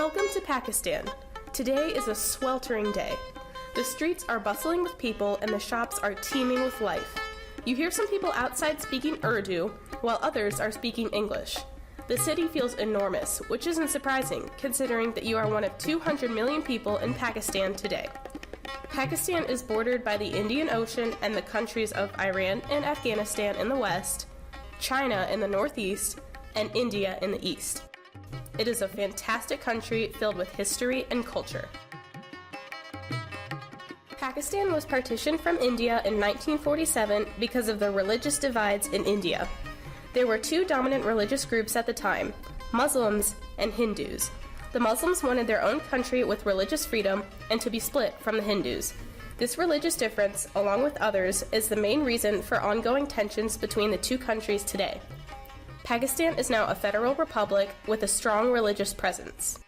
Welcome to Pakistan. Today is a sweltering day. The streets are bustling with people and the shops are teeming with life. You hear some people outside speaking Urdu, while others are speaking English. The city feels enormous, which isn't surprising, considering that you are one of 200 million people in Pakistan today. Pakistan is bordered by the Indian Ocean and the countries of Iran and Afghanistan in the west, China in the northeast, and India in the east. It is a fantastic country filled with history and culture. Pakistan was partitioned from India in 1947 because of the religious divides in India. There were two dominant religious groups at the time, Muslims and Hindus. The Muslims wanted their own country with religious freedom and to be split from the Hindus. This religious difference, along with others, is the main reason for ongoing tensions between the two countries today. Pakistan is now a federal republic with a strong religious presence.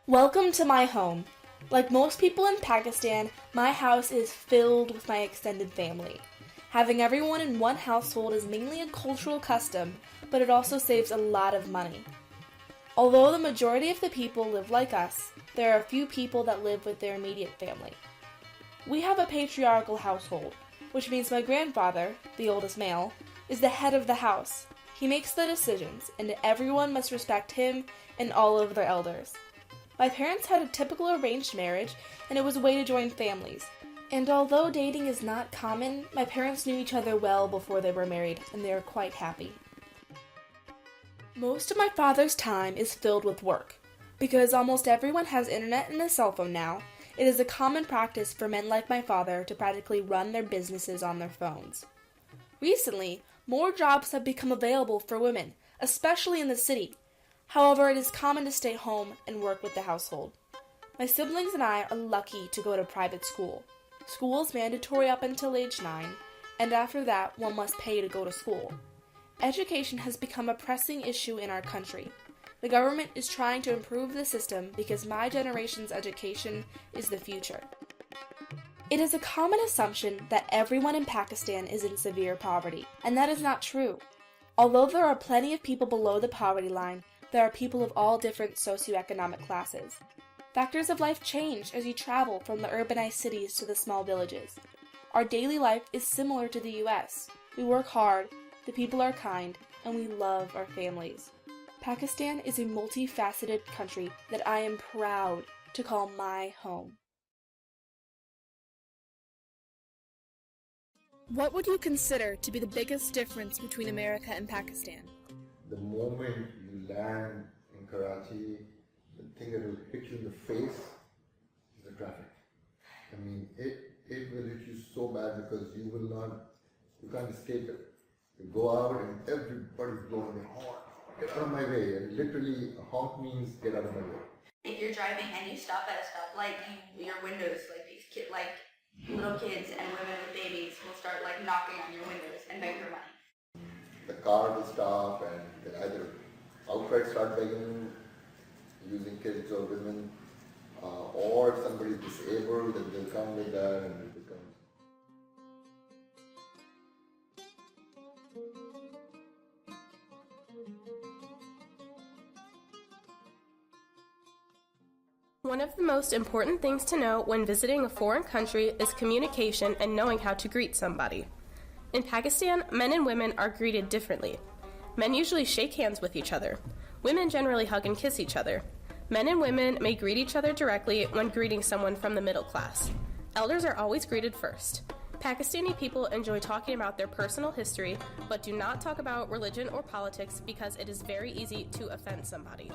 Welcome to my home. Like most people in Pakistan, my house is filled with my extended family. Having everyone in one household is mainly a cultural custom, but it also saves a lot of money. Although the majority of the people live like us, there are a few people that live with their immediate family. We have a patriarchal household, which means my grandfather, the oldest male, is the head of the house. He makes the decisions, and everyone must respect him and all of their elders. My parents had a typical arranged marriage, and it was a way to join families. And although dating is not common, my parents knew each other well before they were married, and they were quite happy. Most of my father's time is filled with work. Because almost everyone has internet and a cell phone now, it is a common practice for men like my father to practically run their businesses on their phones. Recently, more jobs have become available for women, especially in the city. However, it is common to stay home and work with the household. My siblings and I are lucky to go to private school. School is mandatory up until age 9, and after that, one must pay to go to school. Education has become a pressing issue in our country. The government is trying to improve the system because my generation's education is the future. It is a common assumption that everyone in Pakistan is in severe poverty, and that is not true. Although there are plenty of people below the poverty line, there are people of all different socioeconomic classes. Factors of life change as you travel from the urbanized cities to the small villages. Our daily life is similar to the US. We work hard, the people are kind, and we love our families. Pakistan is a multifaceted country that I am proud to call my home. What would you consider to be the biggest difference between America and Pakistan? The moment you land in Karachi, the thing that will hit you in the face is the traffic. I mean, it will hit you so bad because you can't escape it. You go out and everybody's blowing their horn. Get out of my way. And literally, a honk means get out of my way. If you're driving and you stop at a stoplight, your windows, little kids and women with babies will start knocking on your windows and beg for money. The car will stop and they'll either outright start begging, using kids or women, or if somebody's disabled, then they'll come with that and it becomes. One of the most important things to know when visiting a foreign country is communication and knowing how to greet somebody. In Pakistan, men and women are greeted differently. Men usually shake hands with each other. Women generally hug and kiss each other. Men and women may greet each other directly when greeting someone from the middle class. Elders are always greeted first. Pakistani people enjoy talking about their personal history, but do not talk about religion or politics because it is very easy to offend somebody.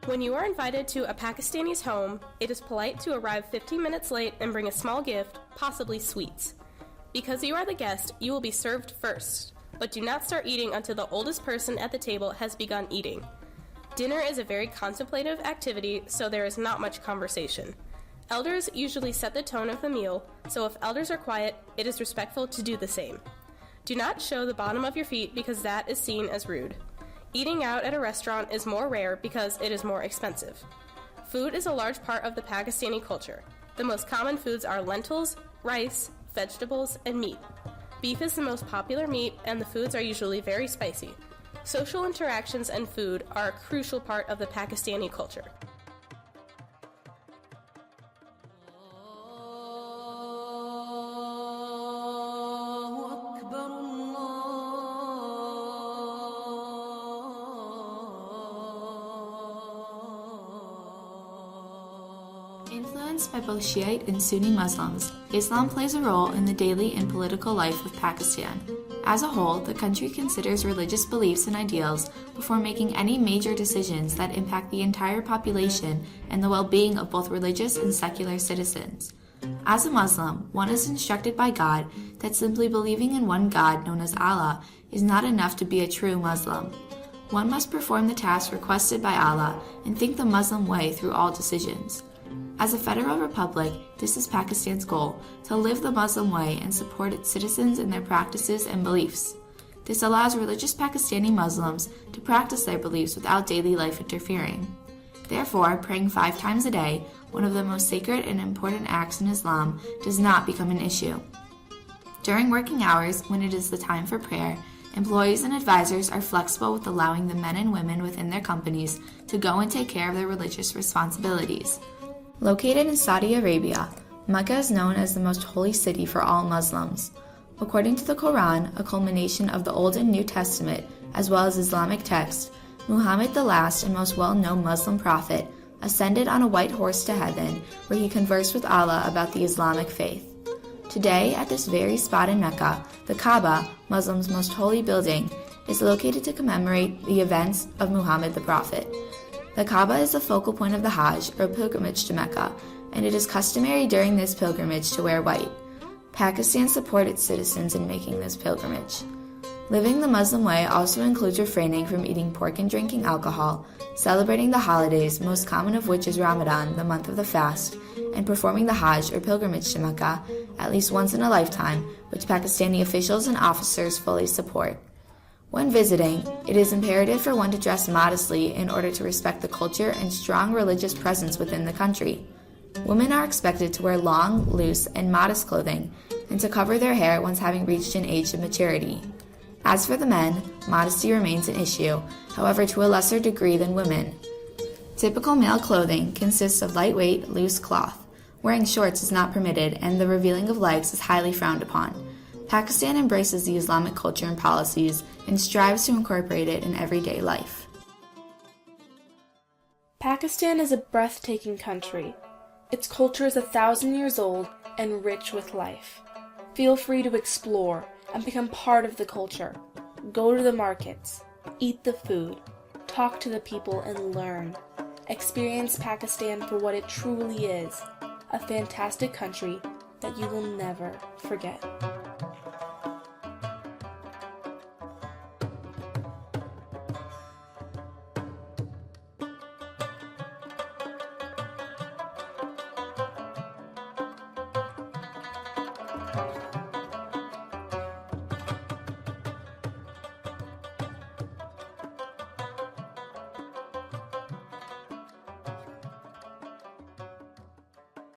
When you are invited to a Pakistani's home, it is polite to arrive 15 minutes late and bring a small gift, possibly sweets. Because you are the guest, you will be served first, but do not start eating until the oldest person at the table has begun eating. Dinner is a very contemplative activity, so there is not much conversation. Elders usually set the tone of the meal, so if elders are quiet, it is respectful to do the same. Do not show the bottom of your feet because that is seen as rude. Eating out at a restaurant is more rare because it is more expensive. Food is a large part of the Pakistani culture. The most common foods are lentils, rice, vegetables, and meat. Beef is the most popular meat, and the foods are usually very spicy. Social interactions and food are a crucial part of the Pakistani culture. Influenced by both Shiite and Sunni Muslims, Islam plays a role in the daily and political life of Pakistan. As a whole, the country considers religious beliefs and ideals before making any major decisions that impact the entire population and the well-being of both religious and secular citizens. As a Muslim, one is instructed by God that simply believing in one God known as Allah is not enough to be a true Muslim. One must perform the tasks requested by Allah and think the Muslim way through all decisions. As a federal republic, this is Pakistan's goal, to live the Muslim way and support its citizens in their practices and beliefs. This allows religious Pakistani Muslims to practice their beliefs without daily life interfering. Therefore, praying 5 times a day, one of the most sacred and important acts in Islam, does not become an issue. During working hours, when it is the time for prayer, employees and advisors are flexible with allowing the men and women within their companies to go and take care of their religious responsibilities. Located in Saudi Arabia, Mecca is known as the most holy city for all Muslims. According to the Quran, a culmination of the Old and New Testament, as well as Islamic texts, Muhammad, the last and most well-known Muslim prophet, ascended on a white horse to heaven, where he conversed with Allah about the Islamic faith. Today, at this very spot in Mecca, the Kaaba, Muslims' most holy building, is located to commemorate the events of Muhammad the Prophet. The Kaaba is the focal point of the Hajj, or pilgrimage to Mecca, and it is customary during this pilgrimage to wear white. Pakistan supports its citizens in making this pilgrimage. Living the Muslim way also includes refraining from eating pork and drinking alcohol, celebrating the holidays, most common of which is Ramadan, the month of the fast, and performing the Hajj, or pilgrimage to Mecca, at least once in a lifetime, which Pakistani officials and officers fully support. When visiting, it is imperative for one to dress modestly in order to respect the culture and strong religious presence within the country. Women are expected to wear long, loose, and modest clothing, and to cover their hair once having reached an age of maturity. As for the men, modesty remains an issue, however to a lesser degree than women. Typical male clothing consists of lightweight, loose cloth. Wearing shorts is not permitted, and the revealing of legs is highly frowned upon. Pakistan embraces the Islamic culture and policies and strives to incorporate it in everyday life. Pakistan is a breathtaking country. Its culture is 1,000 years old and rich with life. Feel free to explore and become part of the culture. Go to the markets, eat the food, talk to the people, and learn. Experience Pakistan for what it truly is, a fantastic country that you will never forget.